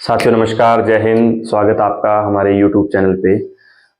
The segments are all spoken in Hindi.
साथियों नमस्कार, जय हिंद। स्वागत आपका हमारे YouTube चैनल पे।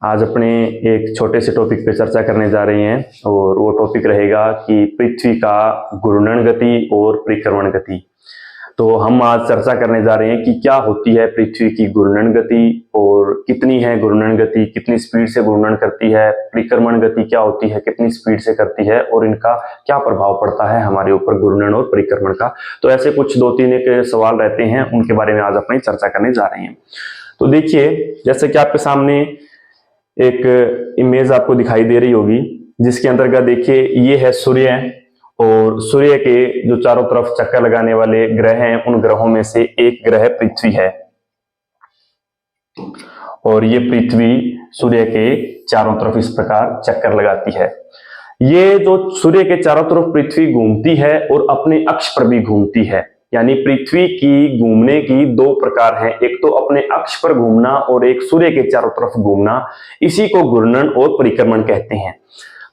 आज अपने एक छोटे से टॉपिक पे चर्चा करने जा रहे हैं और वो टॉपिक रहेगा कि पृथ्वी का घूर्णन गति और परिक्रमण गति। तो हम आज चर्चा करने जा रहे हैं कि क्या होती है पृथ्वी की घूर्णन गति और कितनी है घूर्णन गति, कितनी स्पीड से घूर्णन करती है, परिक्रमण गति क्या होती है, कितनी स्पीड से करती है और इनका क्या प्रभाव पड़ता है हमारे ऊपर घूर्णन और परिक्रमण का। तो ऐसे कुछ दो तीन एक सवाल रहते हैं, उनके बारे में आज अपनी चर्चा करने जा रहे हैं। तो देखिए, जैसे कि आपके सामने एक इमेज आपको दिखाई दे रही होगी, जिसके अंतर्गत देखिए ये है सूर्य और सूर्य के जो चारों तरफ चक्कर लगाने वाले ग्रह हैं, उन ग्रहों में से एक ग्रह पृथ्वी है और ये पृथ्वी सूर्य के चारों तरफ इस प्रकार चक्कर लगाती है। ये जो सूर्य के चारों तरफ पृथ्वी घूमती है और अपने अक्ष पर भी घूमती है, यानी पृथ्वी की घूमने की दो प्रकार हैं, एक तो अपने अक्ष पर घूमना और एक सूर्य के चारों तरफ घूमना। इसी को घूर्णन और परिक्रमण कहते हैं।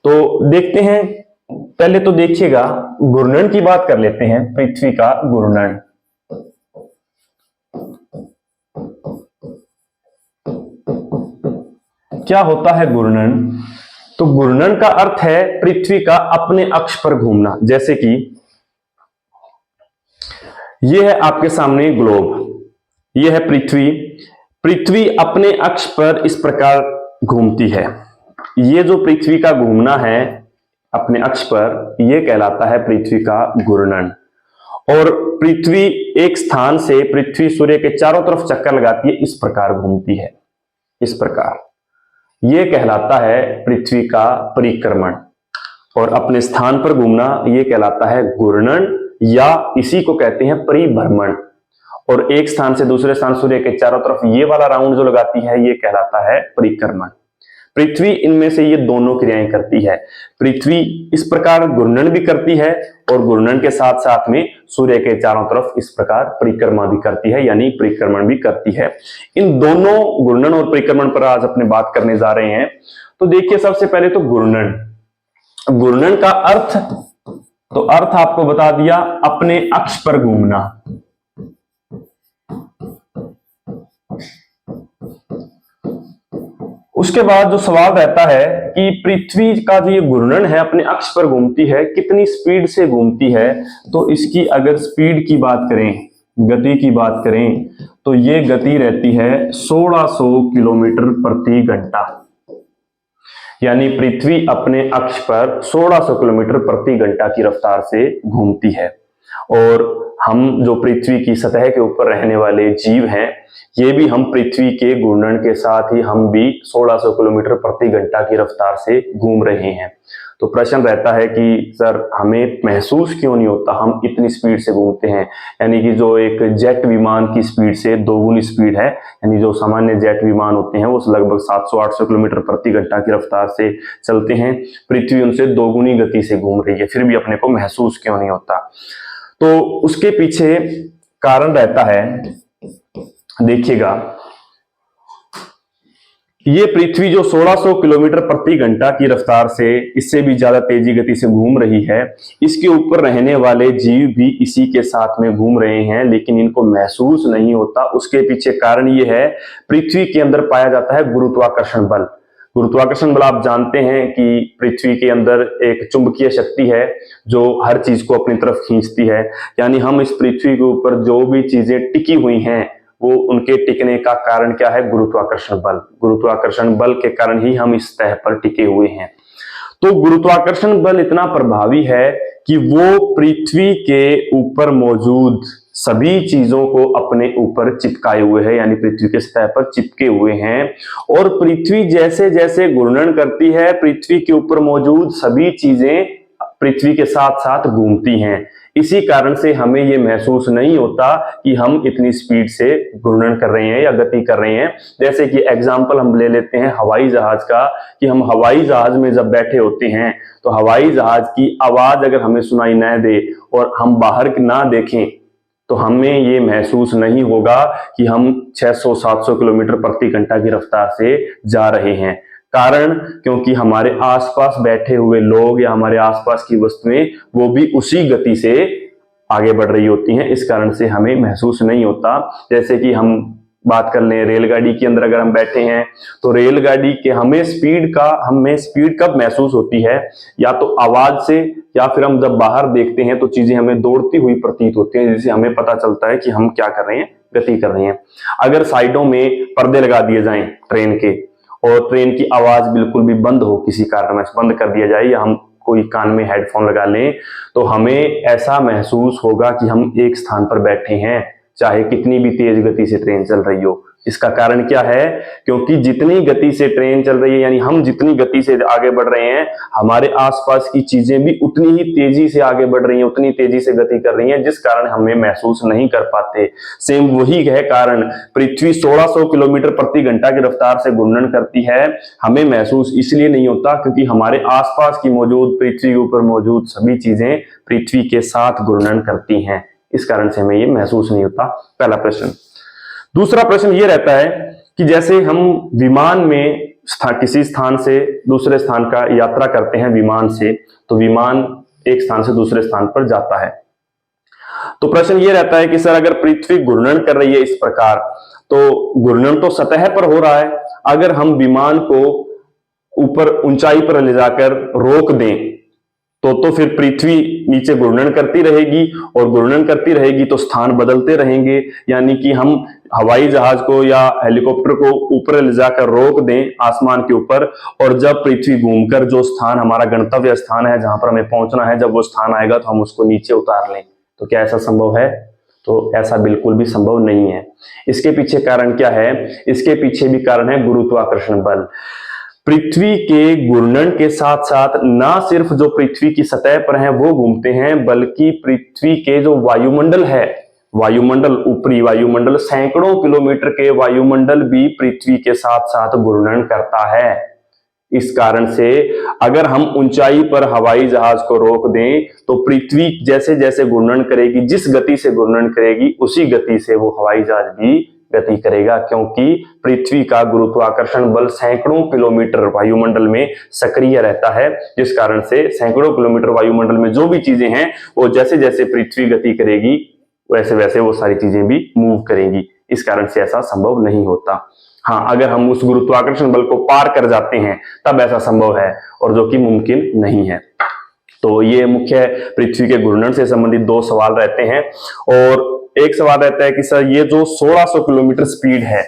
तो देखते हैं, पहले तो देखिएगा घूर्णन की बात कर लेते हैं। पृथ्वी का घूर्णन, क्या होता है घूर्णन? तो घूर्णन का अर्थ है पृथ्वी का अपने अक्ष पर घूमना। जैसे कि यह है आपके सामने ग्लोब, यह है पृथ्वी। पृथ्वी अपने अक्ष पर इस प्रकार घूमती है। यह जो पृथ्वी का घूमना है अपने अक्ष पर, यह कहलाता है पृथ्वी का घूर्णन। और पृथ्वी एक स्थान से, पृथ्वी सूर्य के चारों तरफ चक्कर लगाती है, इस प्रकार घूमती है, इस प्रकार। यह कहलाता है पृथ्वी का परिक्रमण। और अपने स्थान पर घूमना यह कहलाता है घूर्णन, या इसी को कहते हैं परिभ्रमण। और एक स्थान से दूसरे स्थान सूर्य के चारों तरफ ये वाला राउंड जो लगाती है, यह कहलाता है परिक्रमण। पृथ्वी इनमें से ये दोनों क्रियाएं करती है। पृथ्वी इस प्रकार घूर्णन भी करती है और घूर्णन के साथ साथ में सूर्य के चारों तरफ इस प्रकार परिक्रमा भी करती है, यानी परिक्रमण भी करती है। इन दोनों घूर्णन और परिक्रमण पर आज अपने बात करने जा रहे हैं। तो देखिए, सबसे पहले तो घूर्णन। घूर्णन का अर्थ, तो अर्थ आपको बता दिया, अपने अक्ष पर घूमना। उसके बाद जो सवाल रहता है कि पृथ्वी का जो ये घूर्णन है अपने अक्ष पर घूमती है, कितनी स्पीड से घूमती है? तो इसकी अगर स्पीड की बात करें, गति की बात करें, तो ये गति रहती है 1600 किलोमीटर प्रति घंटा। यानी पृथ्वी अपने अक्ष पर 1600 किलोमीटर प्रति घंटा की रफ्तार से घूमती है। और हम जो पृथ्वी की सतह के ऊपर रहने वाले जीव हैं, ये भी हम पृथ्वी के घूर्णन के साथ ही हम भी 1600 किलोमीटर प्रति घंटा की रफ्तार से घूम रहे हैं। तो प्रश्न रहता है कि सर हमें महसूस क्यों नहीं होता, हम इतनी स्पीड से घूमते हैं? यानी कि जो एक जेट विमान की स्पीड से दोगुनी स्पीड है, यानी जो सामान्य जेट विमान होते हैं वो लगभग 700-800 किलोमीटर प्रति घंटा की रफ्तार से चलते हैं, पृथ्वी उनसे दोगुनी गति से घूम रही है, फिर भी अपने को महसूस क्यों नहीं होता? तो उसके पीछे कारण रहता है, देखिएगा, ये पृथ्वी जो 1600 किलोमीटर प्रति घंटा की रफ्तार से, इससे भी ज्यादा तेजी गति से घूम रही है, इसके ऊपर रहने वाले जीव भी इसी के साथ में घूम रहे हैं, लेकिन इनको महसूस नहीं होता। उसके पीछे कारण ये है, पृथ्वी के अंदर पाया जाता है गुरुत्वाकर्षण बल। गुरुत्वाकर्षण बल आप जानते हैं कि पृथ्वी के अंदर एक चुंबकीय शक्ति है जो हर चीज को अपनी तरफ खींचती है। यानी हम इस पृथ्वी के ऊपर जो भी चीजें टिकी हुई हैं, वो उनके टिकने का कारण क्या है? गुरुत्वाकर्षण बल। गुरुत्वाकर्षण बल के कारण ही हम इस सतह पर टिके हुए हैं। तो गुरुत्वाकर्षण बल इतना प्रभावी है कि वो पृथ्वी के ऊपर मौजूद सभी चीजों को अपने ऊपर चिपकाए हुए है, यानी पृथ्वी के सतह पर चिपके हुए हैं। और पृथ्वी जैसे जैसे घूर्णन करती है, पृथ्वी के ऊपर मौजूद सभी चीजें पृथ्वी के साथ साथ घूमती हैं। इसी कारण से हमें ये महसूस नहीं होता कि हम इतनी स्पीड से घूर्णन कर रहे हैं या गति कर रहे हैं। जैसे कि एग्जाम्पल हम ले लेते हैं हवाई जहाज का, कि हम हवाई जहाज में जब बैठे होते हैं तो हवाई जहाज की आवाज अगर हमें सुनाई न दे और हम बाहर ना देखें, तो हमें ये महसूस नहीं होगा कि हम 600-700 किलोमीटर प्रति घंटा की रफ्तार से जा रहे हैं। कारण, क्योंकि हमारे आसपास बैठे हुए लोग या हमारे आसपास की वस्तुएं वो भी उसी गति से आगे बढ़ रही होती हैं, इस कारण से हमें महसूस नहीं होता। जैसे कि हम बात कर लें रेलगाड़ी के अंदर, अगर हम बैठे हैं तो रेलगाड़ी के हमें स्पीड कब महसूस होती है, या तो आवाज से, या फिर हम जब बाहर देखते हैं तो चीजें हमें दौड़ती हुई प्रतीत होती हैं, जिससे हमें पता चलता है कि हम क्या कर रहे हैं, गति कर रहे हैं। अगर साइडों में पर्दे लगा दिए जाएं ट्रेन के, और ट्रेन की आवाज बिल्कुल भी बंद हो, किसी कारणवश बंद कर दिया जाए, या हम कोई कान में हेडफोन लगा लें, तो हमें ऐसा महसूस होगा कि हम एक स्थान पर बैठे हैं, चाहे कितनी भी तेज गति से ट्रेन चल रही हो। इसका कारण क्या है? क्योंकि जितनी गति से ट्रेन चल रही है, यानी हम जितनी गति से आगे बढ़ रहे हैं, हमारे आसपास की चीजें भी उतनी ही तेजी से आगे बढ़ रही हैं, उतनी तेजी से गति कर रही हैं, जिस कारण हमें महसूस नहीं कर पाते। सेम वही है कारण, पृथ्वी 1600 किलोमीटर प्रति घंटा की रफ्तार से घूर्णन करती है, हमें महसूस इसलिए नहीं होता क्योंकि हमारे आसपास की मौजूद, पृथ्वी के ऊपर मौजूद सभी चीजें पृथ्वी के साथ घूर्णन करती हैं, इस कारण से हमें ये महसूस नहीं होता। पहला प्रश्न। दूसरा प्रश्न ये रहता है कि जैसे हम विमान में किसी स्थान से दूसरे स्थान का यात्रा करते हैं विमान से, तो विमान एक स्थान से दूसरे स्थान पर जाता है। तो प्रश्न ये रहता है कि सर अगर पृथ्वी घूर्णन कर रही है इस प्रकार, तो घूर्णन तो सतह पर हो रहा है, अगर हम विमान को ऊपर ऊंचाई पर ले जाकर रोक दें तो फिर पृथ्वी नीचे घूर्णन करती रहेगी, और घूर्णन करती रहेगी तो स्थान बदलते रहेंगे। यानी कि हम हवाई जहाज को या हेलीकॉप्टर को ऊपर ले जाकर रोक दें आसमान के ऊपर, और जब पृथ्वी घूमकर जो स्थान हमारा गंतव्य स्थान है, जहां पर हमें पहुंचना है, जब वो स्थान आएगा तो हम उसको नीचे उतार लें, तो क्या ऐसा संभव है? तो ऐसा बिल्कुल भी संभव नहीं है। इसके पीछे कारण क्या है? इसके पीछे भी कारण है गुरुत्वाकर्षण बल। पृथ्वी के घूर्णन के साथ साथ ना सिर्फ जो पृथ्वी की सतह पर हैं वो घूमते हैं, बल्कि पृथ्वी के जो वायुमंडल है, वायुमंडल, ऊपरी वायुमंडल, सैकड़ों किलोमीटर के वायुमंडल भी पृथ्वी के साथ साथ घूर्णन करता है। इस कारण से अगर हम ऊंचाई पर हवाई जहाज को रोक दें तो पृथ्वी जैसे जैसे घूर्णन करेगी, जिस गति से घूर्णन करेगी, उसी गति से वो हवाई जहाज भी गति करेगा, क्योंकि पृथ्वी का गुरुत्वाकर्षण बल सैकड़ों किलोमीटर वायुमंडल में सक्रिय रहता है, जिस कारण से सैकड़ों किलोमीटर वायुमंडल में जो भी चीजें हैं, वो जैसे जैसे पृथ्वी गति करेगी वैसे वैसे वो सारी चीजें भी मूव करेंगी। इस कारण से ऐसा संभव नहीं होता। हाँ, अगर हम उस गुरुत्वाकर्षण बल को पार कर जाते हैं तब ऐसा संभव है, और जो कि मुमकिन नहीं है। तो ये मुख्य पृथ्वी के घूर्णन से संबंधित दो सवाल रहते हैं। और एक सवाल रहता है कि सर ये जो 1600 किलोमीटर स्पीड है,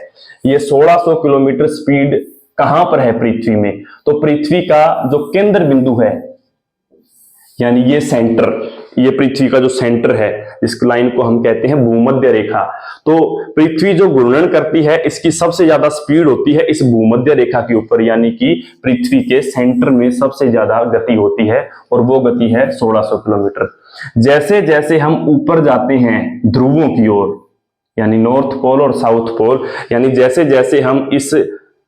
ये 1600 किलोमीटर स्पीड कहां पर है पृथ्वी में? तो पृथ्वी का जो केंद्र बिंदु है, यानी ये सेंटर, ये पृथ्वी का जो सेंटर है, इस लाइन को हम कहते हैं भूमध्य रेखा। तो पृथ्वी जो घूर्णन करती है, इसकी सबसे ज्यादा स्पीड होती है इस भूमध्य रेखा के ऊपर, यानी कि पृथ्वी के सेंटर में सबसे ज्यादा गति होती है, और वो गति है 1600 किलोमीटर। जैसे जैसे हम ऊपर जाते हैं ध्रुवों की ओर, यानी नॉर्थ पोल और साउथ पोल, यानी जैसे जैसे हम इस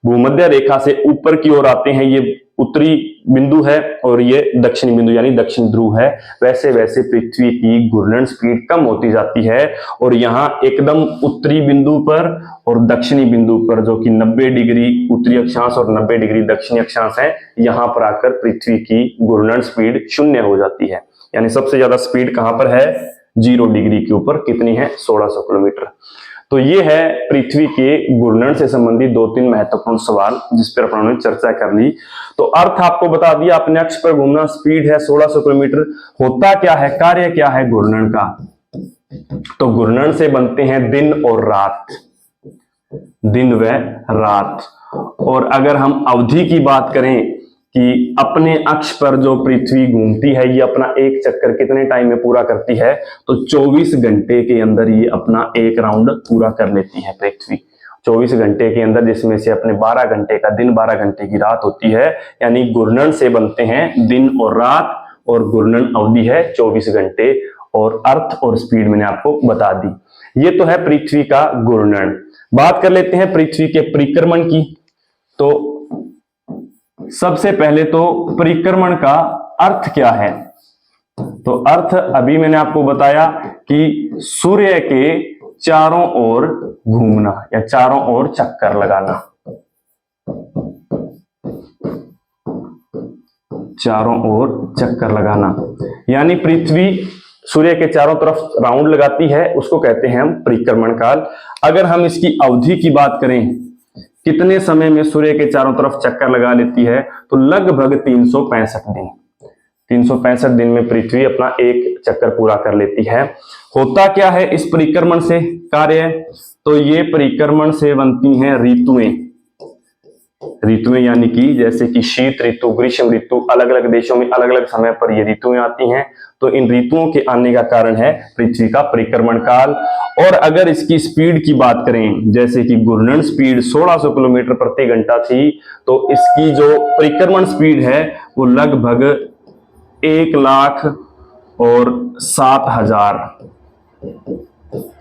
भूमध्य रेखा से ऊपर की ओर आते हैं, ये उत्तरी बिंदु है और ये दक्षिणी बिंदु यानी दक्षिण ध्रुव है, वैसे वैसे पृथ्वी की घूर्णन स्पीड कम होती जाती है। और यहाँ एकदम उत्तरी बिंदु पर और दक्षिणी बिंदु पर, जो कि 90 डिग्री उत्तरी अक्षांश और 90 डिग्री दक्षिणी अक्षांश है, यहाँ पर आकर पृथ्वी की घूर्णन स्पीड शून्य हो जाती है। यानी सबसे ज्यादा स्पीड कहां पर है? 0 डिग्री के ऊपर। कितनी है? 1600 किलोमीटर। तो ये है पृथ्वी के घूर्णन से संबंधित 2-3 महत्वपूर्ण सवाल, जिस पर अपन ने चर्चा कर ली। तो अर्थ आपको बता दिया, अपने अक्ष पर घूमना, स्पीड है 1600 किलोमीटर। होता क्या है, कार्य क्या है घूर्णन का? तो घूर्णन से बनते हैं दिन और रात, दिन व रात। और अगर हम अवधि की बात करें कि अपने अक्ष पर जो पृथ्वी घूमती है, ये अपना एक चक्कर कितने टाइम में पूरा करती है? तो 24 घंटे के अंदर ये अपना एक राउंड पूरा कर लेती है पृथ्वी। 24 घंटे के अंदर, जिसमें से अपने 12 घंटे का दिन, 12 घंटे की रात होती है। यानी घूर्णन से बनते हैं दिन और रात, और घूर्णन अवधि है 24 घंटे। और अर्थ और स्पीड मैंने आपको बता दी। ये तो है पृथ्वी का घूर्णन। बात कर लेते हैं पृथ्वी के परिक्रमण की। तो सबसे पहले तो परिक्रमण का अर्थ क्या है? तो अर्थ अभी मैंने आपको बताया कि सूर्य के चारों ओर घूमना या चारों ओर चक्कर लगाना, चारों ओर चक्कर लगाना। यानी पृथ्वी सूर्य के चारों तरफ राउंड लगाती है, उसको कहते हैं हम परिक्रमण काल। अगर हम इसकी अवधि की बात करें, कितने समय में सूर्य के चारों तरफ चक्कर लगा लेती है, तो लगभग 365 दिन। 365 दिन में पृथ्वी अपना एक चक्कर पूरा कर लेती है। होता क्या है इस परिक्रमण से कार्य, तो ये परिक्रमण से बनती हैं ऋतुएं। ऋतुएं यानी कि जैसे कि शीत ऋतु, ग्रीष्म ऋतु, अलग अलग देशों में अलग अलग समय पर ये ऋतुएं आती हैं। तो इन ऋतुओं के आने का कारण है पृथ्वी का परिक्रमण काल। और अगर इसकी स्पीड की बात करें, जैसे कि घूर्णन स्पीड 1600 किलोमीटर प्रति घंटा थी, तो इसकी जो परिक्रमण स्पीड है वो लगभग 1,07,000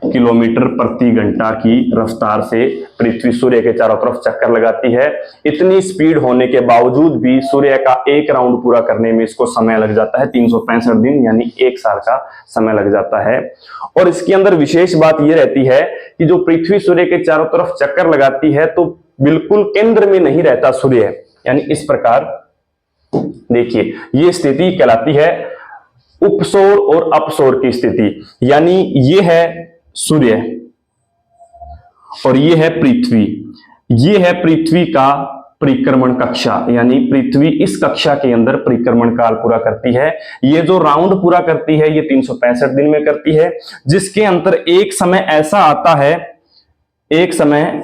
किलोमीटर प्रति घंटा की रफ्तार से पृथ्वी सूर्य के चारों तरफ चक्कर लगाती है। इतनी स्पीड होने के बावजूद भी सूर्य का एक राउंड पूरा करने में इसको समय लग जाता है 365 दिन, यानी 1 साल का समय लग जाता है। और इसके अंदर विशेष बात यह रहती है कि जो पृथ्वी सूर्य के चारों तरफ चक्कर लगाती है तो बिल्कुल केंद्र में नहीं रहता सूर्य, यानी इस प्रकार देखिए ये स्थिति कहलाती है उपसौर और अपसौर की स्थिति। यानी ये है सूर्य और ये है पृथ्वी, ये है पृथ्वी का परिक्रमण कक्षा, यानी पृथ्वी इस कक्षा के अंदर परिक्रमण काल पूरा करती है। ये जो राउंड पूरा करती है ये 365 दिन में करती है, जिसके अंतर एक समय ऐसा आता है, एक समय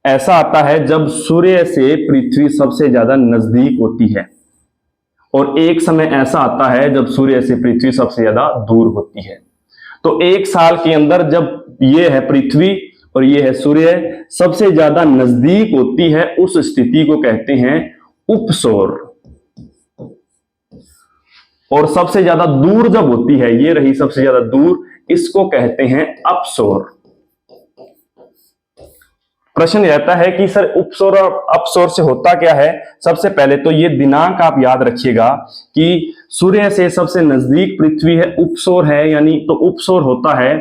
ऐसा आता है जब सूर्य से पृथ्वी सबसे ज्यादा नजदीक होती है, और एक समय ऐसा आता है जब सूर्य से पृथ्वी सबसे ज्यादा दूर होती है। तो एक साल के अंदर जब ये है पृथ्वी और ये है सूर्य सबसे ज्यादा नजदीक होती है, उस स्थिति को कहते हैं उपसौर। और सबसे ज्यादा दूर जब होती है, ये रही सबसे ज्यादा दूर, इसको कहते हैं अपसौर। प्रश्न रहता है कि सर उपसौर और अपसौर से होता क्या है। सबसे पहले तो ये दिनांक आप याद रखिएगा कि सूर्य से सबसे नजदीक पृथ्वी है, उपसौर है, यानी तो उपसौर होता है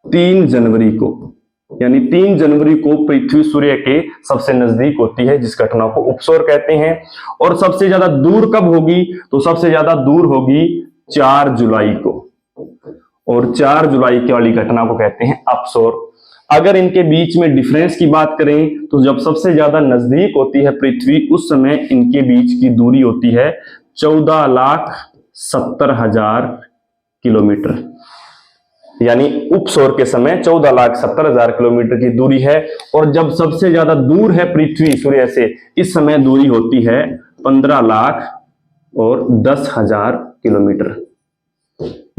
3 जनवरी को, यानी 3 जनवरी को पृथ्वी सूर्य के सबसे नजदीक होती है, जिस घटना को उपसौर कहते हैं। और सबसे ज्यादा दूर कब होगी, तो सबसे ज्यादा दूर होगी 4 जुलाई को, और 4 जुलाई की वाली घटना को कहते हैं अपसौर। अगर इनके बीच में डिफरेंस की बात करें तो जब सबसे ज्यादा नजदीक होती है पृथ्वी, उस समय इनके बीच की दूरी होती है 14,70,000 किलोमीटर, यानी उपसौर के समय 14,70,000 किलोमीटर की दूरी है। और जब सबसे ज्यादा दूर है पृथ्वी सूर्य से, इस समय दूरी होती है 15,10,000 किलोमीटर।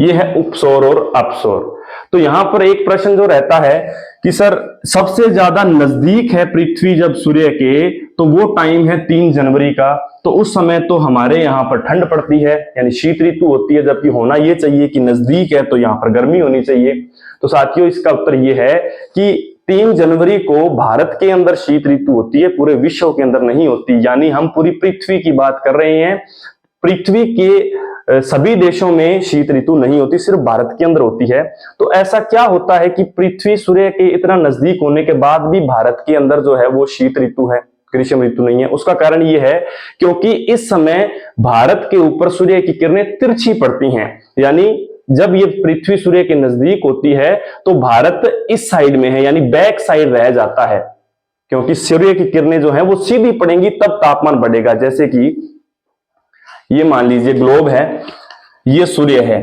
यह है उपसौर और अपसौर। तो यहां पर एक प्रश्न जो रहता है कि सर सबसे ज्यादा नजदीक है पृथ्वी जब सूर्य के, तो वो टाइम है 3 जनवरी का, तो उस समय तो हमारे यहाँ पर ठंड पड़ती है, यानी शीत ऋतु होती है, जबकि होना ये चाहिए कि नजदीक है तो यहाँ पर गर्मी होनी चाहिए। तो साथियों इसका उत्तर ये है कि 3 जनवरी को भारत के अंदर शीत ऋतु होती है, पूरे विश्व के अंदर नहीं होती। यानी हम पूरी पृथ्वी की बात कर रहे हैं, पृथ्वी के सभी देशों में शीत ऋतु नहीं होती, सिर्फ भारत के अंदर होती है। तो ऐसा क्या होता है कि पृथ्वी सूर्य के इतना नजदीक होने के बाद भी भारत के अंदर जो है वो शीत ऋतु है, ग्रीष्म ऋतु नहीं है। उसका कारण ये है क्योंकि इस समय भारत के ऊपर सूर्य की किरणें तिरछी पड़ती हैं, यानी जब ये पृथ्वी सूर्य के नजदीक होती है तो भारत इस साइड में है, यानी बैक साइड रह जाता है, क्योंकि सूर्य की किरणें जो है वो सीधी पड़ेंगी तब तापमान बढ़ेगा। जैसे कि ये मान लीजिए ग्लोब है, ये सूर्य है,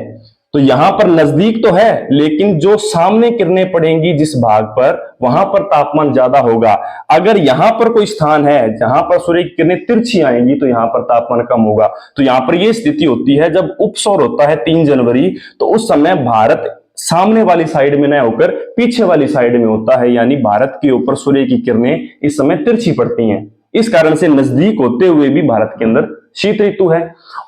तो यहां पर नजदीक तो है, लेकिन जो सामने किरणें पड़ेंगी जिस भाग पर, वहां पर तापमान ज्यादा होगा। अगर यहां पर कोई स्थान है जहां पर सूर्य की किरणें तिरछी आएंगी तो यहां पर तापमान कम होगा। तो यहां पर यह स्थिति होती है जब उपसौर होता है 3 जनवरी, तो उस समय भारत सामने वाली साइड में न होकर पीछे वाली साइड में होता है, यानी भारत के ऊपर सूर्य की किरणें इस समय तिरछी पड़ती हैं। इस कारण से नजदीक होते हुए भी भारत के अंदर शीत ऋतु है।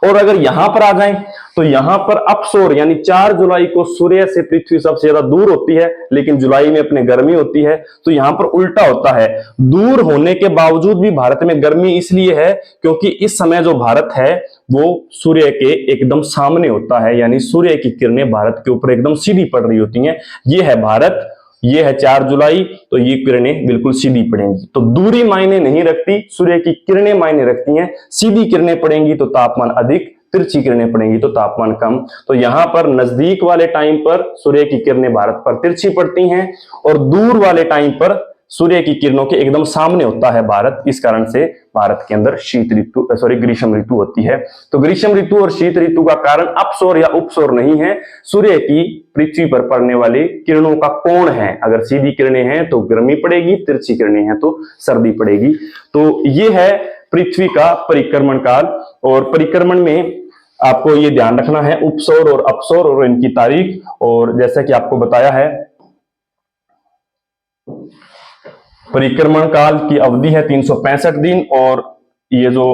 और अगर यहां पर आ जाएं तो यहां पर अपसौर, यानी 4 जुलाई को सूर्य से पृथ्वी सबसे ज्यादा दूर होती है, लेकिन जुलाई में अपने गर्मी होती है। तो यहां पर उल्टा होता है, दूर होने के बावजूद भी भारत में गर्मी इसलिए है क्योंकि इस समय जो भारत है वो सूर्य के एकदम सामने होता है, यानी सूर्य की किरणें भारत के ऊपर एकदम सीधी पड़ रही होती हैं। ये है भारत, ये है 4 जुलाई, तो ये किरणें बिल्कुल सीधी पड़ेंगी। तो दूरी मायने नहीं रखती, सूर्य की किरणें मायने रखती हैं। सीधी किरणें पड़ेंगी तो तापमान अधिक, तिरछी किरणें पड़ेंगी तो तापमान कम। तो यहां पर नजदीक वाले टाइम पर सूर्य की किरणें भारत पर तिरछी पड़ती हैं और दूर वाले टाइम पर सूर्य की किरणों के एकदम सामने होता है भारत। इस कारण से भारत के अंदर ग्रीष्म ऋतु होती है। तो ग्रीष्म ऋतु और शीत ऋतु का कारण अपसौर या उपसौर नहीं है, सूर्य की पृथ्वी पर पड़ने वाली किरणों का कोण है। अगर सीधी किरणें हैं तो गर्मी पड़ेगी, तिरछी किरणें हैं तो सर्दी पड़ेगी। तो ये है पृथ्वी का परिक्रमण काल। और परिक्रमण में आपको ये ध्यान रखना है उपसौर और अपसौर और इनकी तारीख। और जैसा कि आपको बताया है, परिक्रमण काल की अवधि है 365 दिन और ये जो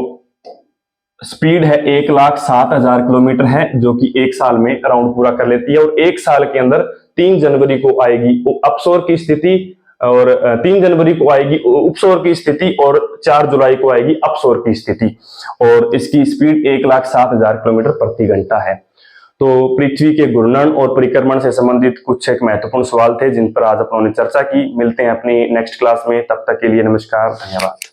स्पीड है 1,07,000 किलोमीटर है, जो कि एक साल में राउंड पूरा कर लेती है। और एक साल के अंदर 3 जनवरी को आएगी अपसौर की स्थिति और 3 जनवरी को आएगी उपसौर की स्थिति और 4 जुलाई को आएगी अपसौर की स्थिति। और इसकी स्पीड 1,07,000 किलोमीटर प्रति घंटा है। तो पृथ्वी के घूर्णन और परिक्रमण से संबंधित कुछ एक महत्वपूर्ण सवाल थे जिन पर आज अपन ने चर्चा की। मिलते हैं अपनी नेक्स्ट क्लास में, तब तक के लिए नमस्कार, धन्यवाद।